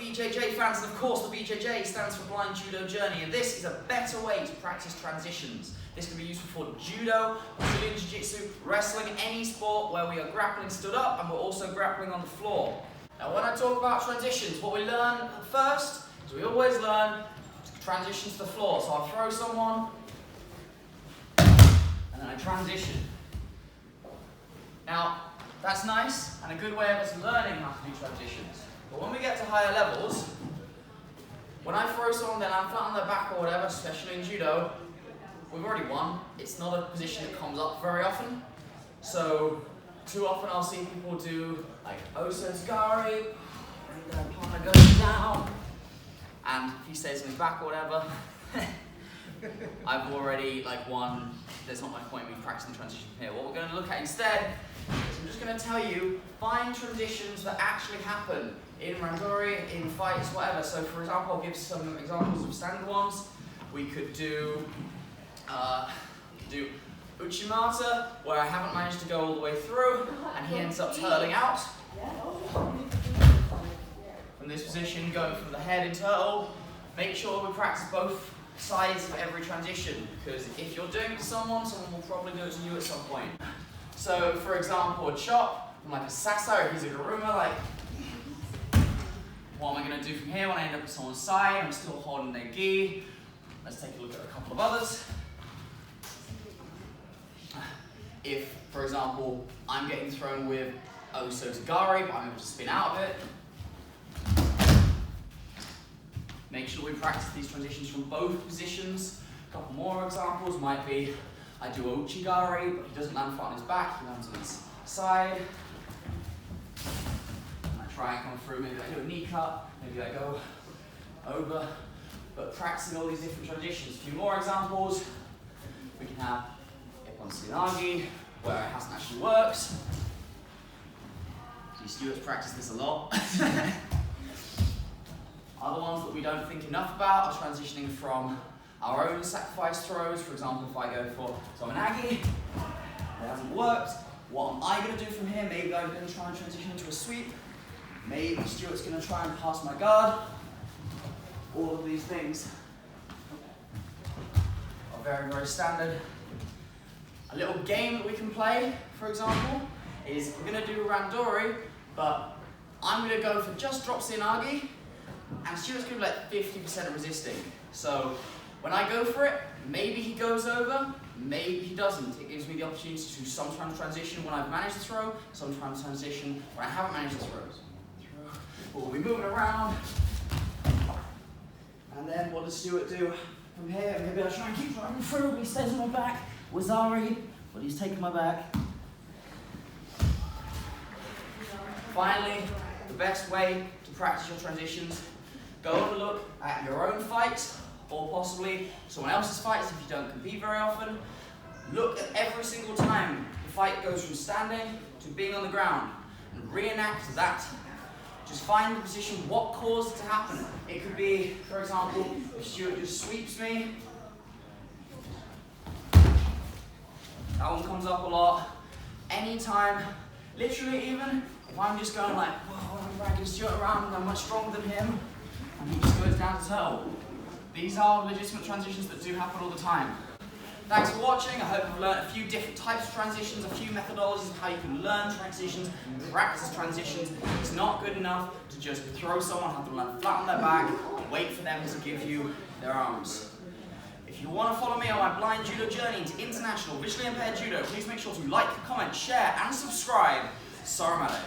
BJJ fans, and of course the BJJ stands for Blind Judo Journey, and this is a better way to practice transitions. This can be useful for Judo, Brazilian Jiu-Jitsu, wrestling, any sport where we are grappling stood up and we're also grappling on the floor. Now when I talk about transitions, what we learn first is we always learn transitions to the floor. So I'll throw someone and then I transition. Now that's nice and a good way of us learning how to do transitions. But when we get to higher levels, when I throw someone then I'm flat on their back or whatever, especially in Judo, we've already won. It's not a position that comes up very often. So too often I'll see people do like Osotogari, and then partner goes down, and if he stays on his back or whatever, I've already won. There's not much point in me practicing transition here. What we're going to look at instead is I'm just going to tell you, find transitions that actually happen in randori, in fights, whatever. So for example, I'll give some examples of standard ones. We could do Uchimata, where I haven't managed to go all the way through, and he ends up turtling out. From this position, going from the head in turtle, make sure we practice both sides of every transition, because if you're doing it to someone, someone will probably do it to you at some point. So, for example, a chop, from like a sasa, or he's a garuma, what am I going to do from here when I end up at someone's side? I'm still holding their gi. Let's take a look at a couple of others. If, for example, I'm getting thrown with Osotogari, but I'm able to spin out of it, make sure we practice these transitions from both positions. A couple more examples might be, I do Ouchigari, but he doesn't land flat on his back, he lands on his side. And I try and come through, maybe I do a knee cut, maybe I go over. But practicing all these different transitions. A few more examples. We can have Ippon Tsunagi, where it hasn't actually worked. See, Stuart's practiced this a lot. Other ones that we don't think enough about are transitioning from our own sacrifice throws. For example, if I go for Tomonagi, it hasn't worked. What am I going to do from here? Maybe I'm going to try and transition into a sweep. Maybe Stuart's going to try and pass my guard. All of these things are very, very standard. A little game that we can play, for example, is we're going to do randori, but I'm going to go for just drop Tsunagi, and Stuart's going to be 50% resisting. So when I go for it, maybe he goes over, maybe he doesn't. It gives me the opportunity to sometimes transition when I've managed to throw, sometimes transition when I haven't managed to throw. We'll be moving around. And then what does Stuart do from here? Maybe I'll try and keep running through, but he stays on my back. Wazari, but he's taking my back. Finally, the best way to practice your transitions, go have a look at your own fights, or possibly someone else's fights if you don't compete very often. Look at every single time the fight goes from standing to being on the ground, and reenact that. Just find the position, what caused it to happen. It could be, for example, if Stuart just sweeps me. That one comes up a lot. Anytime, literally even, if I'm just going like, whoa, I'm dragging Stuart around and I'm much stronger than him, and he just goes down to turtle. These are legitimate transitions that do happen all the time. Thanks for watching. I hope you've learned a few different types of transitions, a few methodologies of how you can learn transitions and practice transitions. It's not good enough to just throw someone, have them land flat on their back, and wait for them to give you their arms. If you want to follow me on my blind judo journey into international visually impaired judo, please make sure to like, comment, share, and subscribe. Saramade.